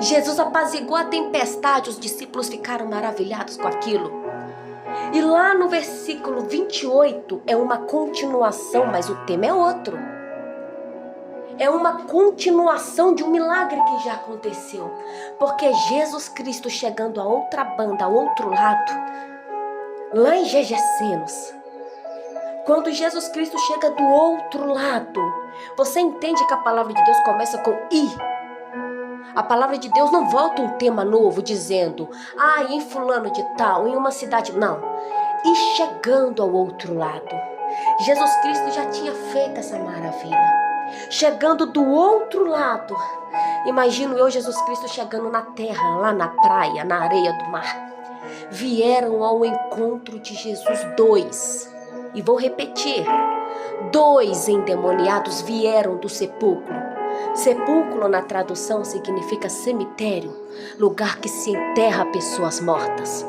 Jesus apaziguou a tempestade, os discípulos ficaram maravilhados com aquilo. E lá no versículo 28 é uma continuação, mas o tema é outro. É uma continuação de um milagre que já aconteceu. Porque Jesus Cristo chegando a outra banda, ao outro lado, lá em Gergesenos, quando Jesus Cristo chega do outro lado, você entende que a palavra de Deus começa com I. A palavra de Deus não volta um tema novo dizendo, em fulano de tal, em uma cidade, não. E chegando ao outro lado, Jesus Cristo já tinha feito essa maravilha. Chegando do outro lado, imagino eu Jesus Cristo chegando na terra, lá na praia, na areia do mar. Vieram ao encontro de Jesus 2, e vou repetir, 2 endemoniados vieram do sepulcro. Sepulcro na tradução significa cemitério, lugar que se enterra pessoas mortas.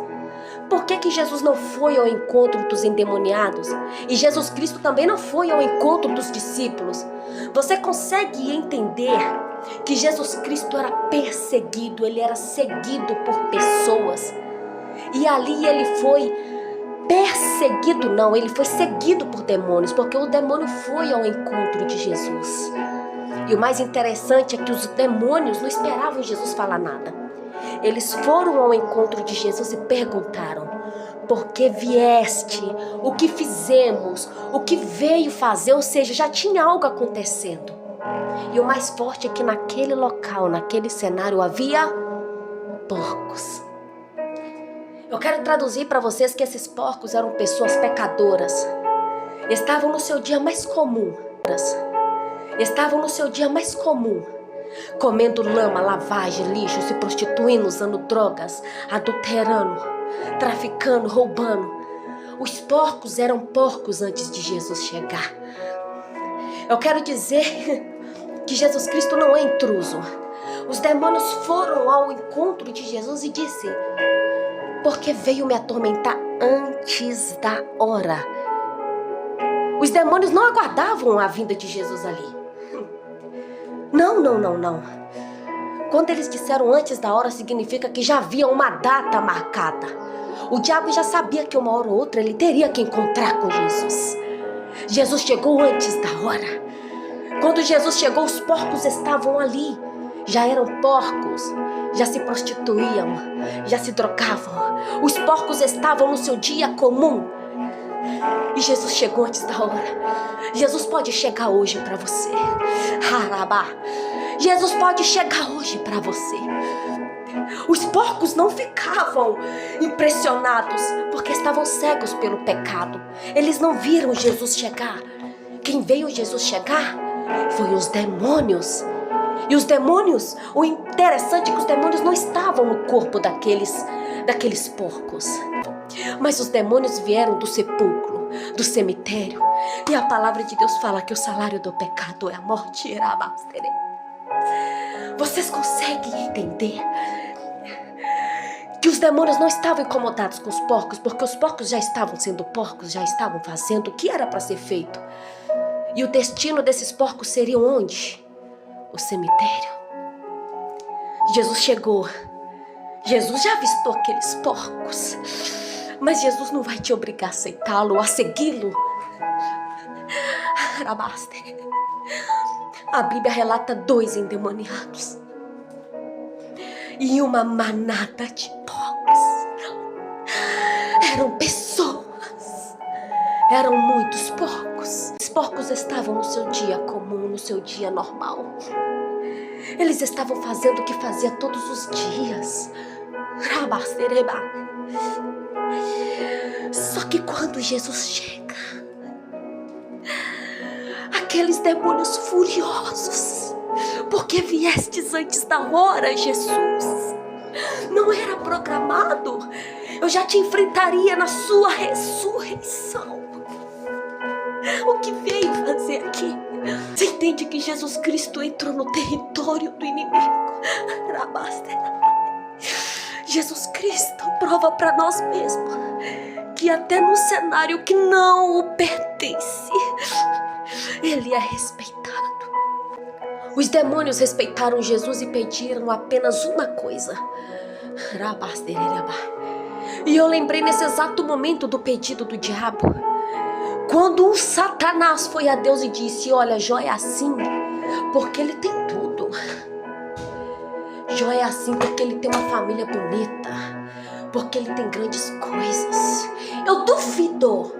Por que Jesus não foi ao encontro dos endemoniados? E Jesus Cristo também não foi ao encontro dos discípulos? Você consegue entender que Jesus Cristo era perseguido, ele era seguido por pessoas. E ali ele foi perseguido, não, ele foi seguido por demônios, porque o demônio foi ao encontro de Jesus. E o mais interessante é que os demônios não esperavam Jesus falar nada. Eles foram ao encontro de Jesus e perguntaram: por que vieste? O que fizemos? O que veio fazer? Ou seja, já tinha algo acontecendo. E o mais forte é que naquele local, naquele cenário, havia porcos. Eu quero traduzir para vocês que esses porcos eram pessoas pecadoras. Estavam no seu dia mais comum. Comendo lama, lavagem, lixo, se prostituindo, usando drogas, adulterando, traficando, roubando. Os porcos eram porcos antes de Jesus chegar. Eu quero dizer que Jesus Cristo não é intruso. Os demônios foram ao encontro de Jesus e disse: porque veio me atormentar antes da hora. Os demônios não aguardavam a vinda de Jesus ali. Não. Quando eles disseram antes da hora, significa que já havia uma data marcada. O diabo já sabia que uma hora ou outra ele teria que encontrar com Jesus. Jesus chegou antes da hora. Quando Jesus chegou, os porcos estavam ali. Já eram porcos, já se prostituíam, já se drogavam. Os porcos estavam no seu dia comum. E Jesus chegou antes da hora. Jesus pode chegar hoje para você. Harabá. Jesus pode chegar hoje para você. Os porcos não ficavam impressionados porque estavam cegos pelo pecado. Eles não viram Jesus chegar. Quem veio Jesus chegar foi os demônios. E os demônios, o interessante é que os demônios não estavam no corpo daqueles porcos. Mas os demônios vieram do sepulcro, do cemitério. E a palavra de Deus fala que o salário do pecado é a morte. Vocês conseguem entender que os demônios não estavam incomodados com os porcos, porque os porcos já estavam sendo porcos, já estavam fazendo o que era para ser feito. E o destino desses porcos seria onde? O cemitério. Jesus chegou. Jesus já avistou aqueles porcos. Mas Jesus não vai te obrigar a aceitá-lo, a segui-lo. A Bíblia relata 2 endemoniados e uma manada de porcos. Eram pessoas. Eram muitos porcos. Os porcos estavam no seu dia comum, no seu dia normal. Eles estavam fazendo o que fazia todos os dias. Só que quando Jesus chega, aqueles demônios furiosos, porque viestes antes da hora, Jesus. Não era programado. Eu já te enfrentaria na sua ressurreição. O que veio fazer aqui? Você entende que Jesus Cristo entrou no território do inimigo? Jesus Cristo prova para nós mesmos que até no cenário que não o pertence, ele é respeitado. Os demônios respeitaram Jesus e pediram apenas uma coisa. E eu lembrei nesse exato momento do pedido do diabo. Quando um Satanás foi a Deus e disse: olha, Jó é assim porque ele tem tudo. Jó é assim porque ele tem uma família bonita, porque ele tem grandes coisas. Eu duvido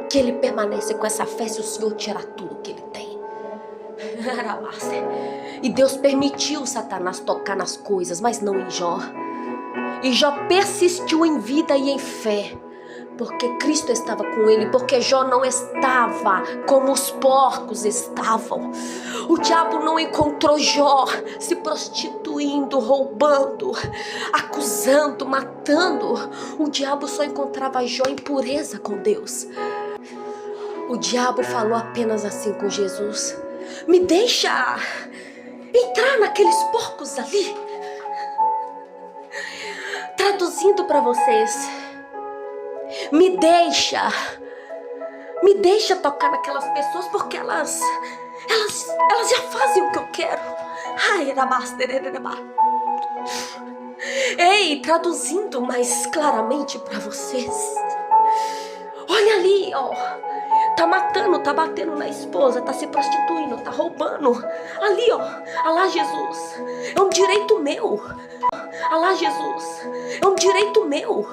que ele permaneça com essa fé se o Senhor tirar tudo que ele tem. E Deus permitiu Satanás tocar nas coisas, mas não em Jó. E Jó persistiu em vida e em fé, porque Cristo estava com ele, porque Jó não estava como os porcos estavam. O diabo não encontrou Jó se prostituindo, roubando, acusando, matando. O diabo só encontrava Jó em pureza com Deus. O diabo falou apenas assim com Jesus: me deixa entrar naqueles porcos ali. Traduzindo para vocês, me deixa tocar naquelas pessoas, porque elas já fazem o que eu quero. Ei, traduzindo mais claramente para vocês, olha ali, ó, tá matando, tá batendo na esposa, tá se prostituindo, tá roubando. Ali, ó, alá Jesus, é um direito meu. Alá Jesus, é um direito meu.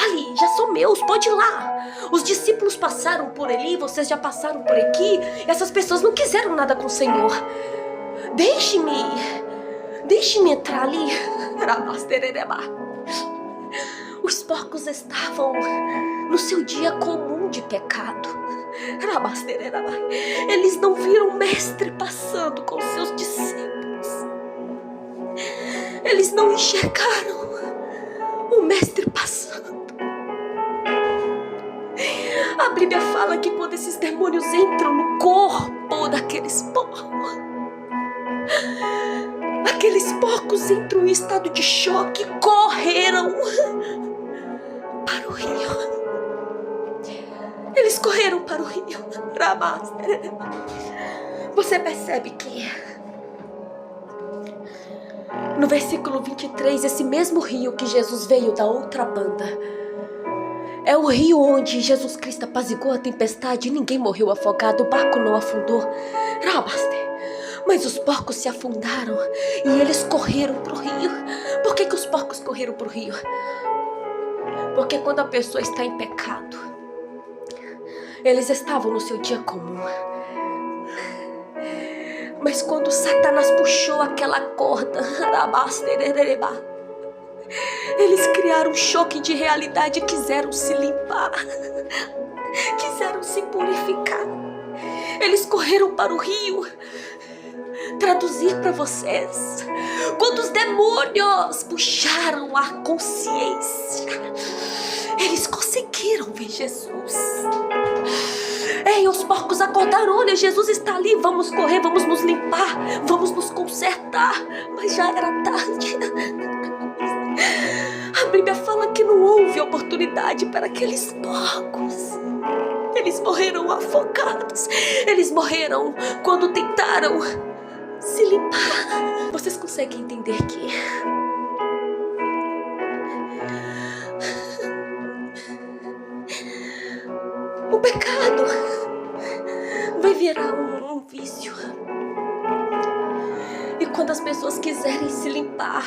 Ali, já são meus, pode ir lá. Os discípulos passaram por ali, vocês já passaram por aqui. Essas pessoas não quiseram nada com o Senhor. Deixe-me entrar ali. Os porcos estavam no seu dia comum de pecado. Eles não viram o mestre passando com seus discípulos. Eles não enxergaram o mestre passando. A Bíblia fala que quando esses demônios entram no corpo daqueles porcos, aqueles porcos entram em estado de choque, correram para o rio. Eles correram para o rio. Você percebe que no versículo 23, esse mesmo rio que Jesus veio da outra banda, é o rio onde Jesus Cristo apaziguou a tempestade e ninguém morreu afogado, o barco não afundou. Mas os porcos se afundaram e eles correram para o rio. Por que os porcos correram para o rio? Porque quando a pessoa está em pecado, eles estavam no seu dia comum. Mas quando Satanás puxou aquela corda, eles criaram um choque de realidade e quiseram se limpar, quiseram se purificar. Eles correram para o rio. Traduzir para vocês, quando os demônios puxaram a consciência, eles conseguiram ver Jesus. Ei, os porcos acordaram, olha, Jesus está ali, vamos correr, vamos nos limpar, vamos nos consertar. Mas já era tarde. A Bíblia fala que não houve oportunidade para aqueles porcos. Eles morreram afogados. Eles morreram quando tentaram se limpar. Vocês conseguem entender que o pecado vai virar um vício. E quando as pessoas quiserem se limpar,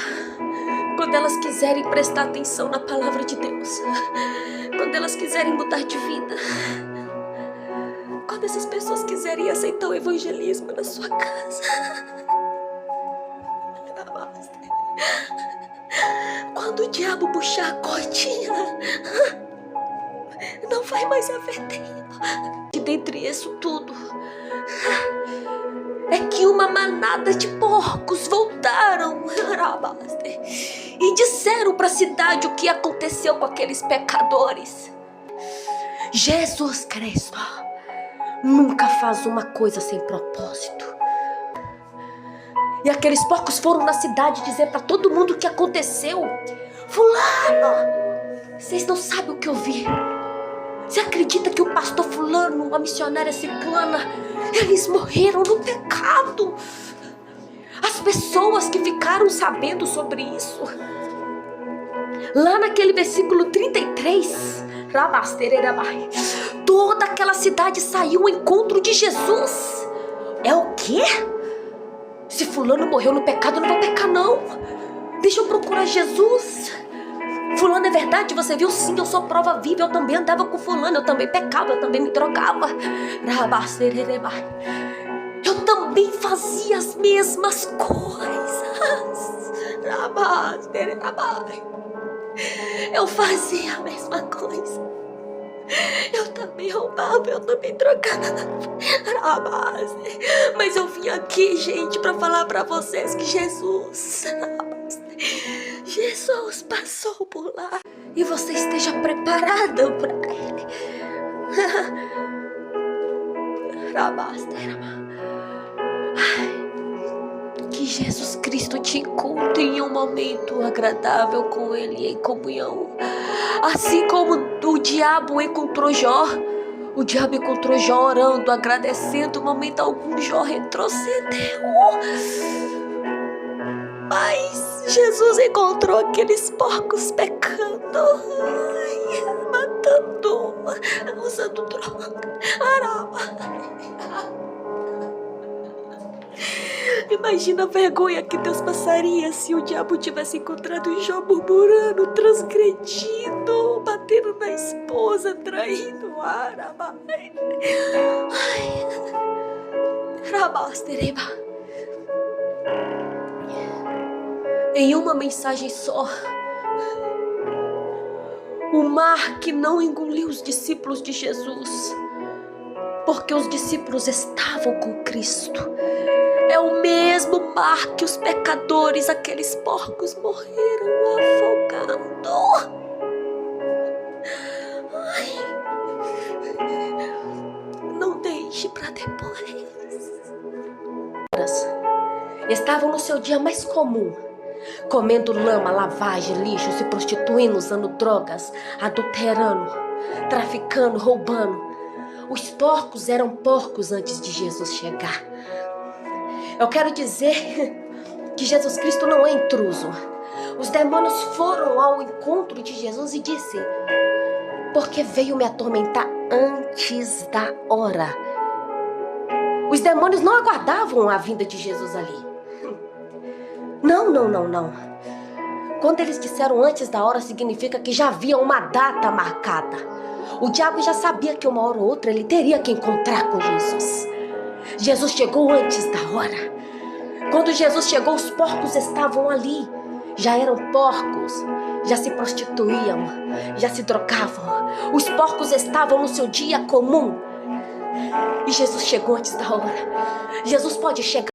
quando elas quiserem prestar atenção na palavra de Deus, quando elas quiserem mudar de vida, quando essas pessoas quiserem aceitar o evangelismo na sua casa, quando o diabo puxar a cordinha, não vai mais haver tempo. E dentre isso tudo, é que uma manada de porcos voltaram e disseram para a cidade o que aconteceu com aqueles pecadores. Jesus Cristo nunca faz uma coisa sem propósito. E aqueles porcos foram na cidade dizer para todo mundo o que aconteceu. Fulano, vocês não sabem o que eu vi. Você acredita que o pastor fulano, a missionária ciclana, eles morreram no pecado? As pessoas que ficaram sabendo sobre isso. Lá naquele versículo 33, toda aquela cidade saiu ao encontro de Jesus. É o quê? Se fulano morreu no pecado, eu não vou pecar não. Deixa eu procurar Jesus. Fulano, é verdade? Você viu? Sim, eu sou prova viva. Eu também andava com fulano, eu também pecava, eu também me drogava. Eu também fazia as mesmas coisas. Eu fazia a mesma coisa. Eu também roubava, eu também drogava. Mas eu vim aqui, gente, para falar para vocês que Jesus passou por lá. E você esteja preparada para Ele. Que Jesus Cristo te encontre em um momento agradável com Ele, em comunhão. Assim como o diabo encontrou Jó. O diabo encontrou Jó orando, agradecendo. No momento algum, Jó retrocedeu. Mas Jesus encontrou aqueles porcos pecando, matando, usando droga. Imagina a vergonha que Deus passaria se o diabo tivesse encontrado Jó murmurando, transgredindo, batendo na esposa, traindo. Em uma mensagem só, o mar que não engoliu os discípulos de Jesus, porque os discípulos estavam com Cristo. É o mesmo mar que os pecadores, aqueles porcos, morreram afogando. Não deixe para depois. Estavam no seu dia mais comum, comendo lama, lavagem, lixo, se prostituindo, usando drogas, adulterando, traficando, roubando. Os porcos eram porcos antes de Jesus chegar. Eu quero dizer que Jesus Cristo não é intruso. Os demônios foram ao encontro de Jesus e disse: porque veio me atormentar antes da hora. Os demônios não aguardavam a vinda de Jesus ali. Não. Quando eles disseram antes da hora, significa que já havia uma data marcada. O diabo já sabia que uma hora ou outra ele teria que encontrar com Jesus. Jesus chegou antes da hora. Quando Jesus chegou, os porcos estavam ali. Já eram porcos, já se prostituíam, já se drogavam. Os porcos estavam no seu dia comum. E Jesus chegou antes da hora. Jesus pode chegar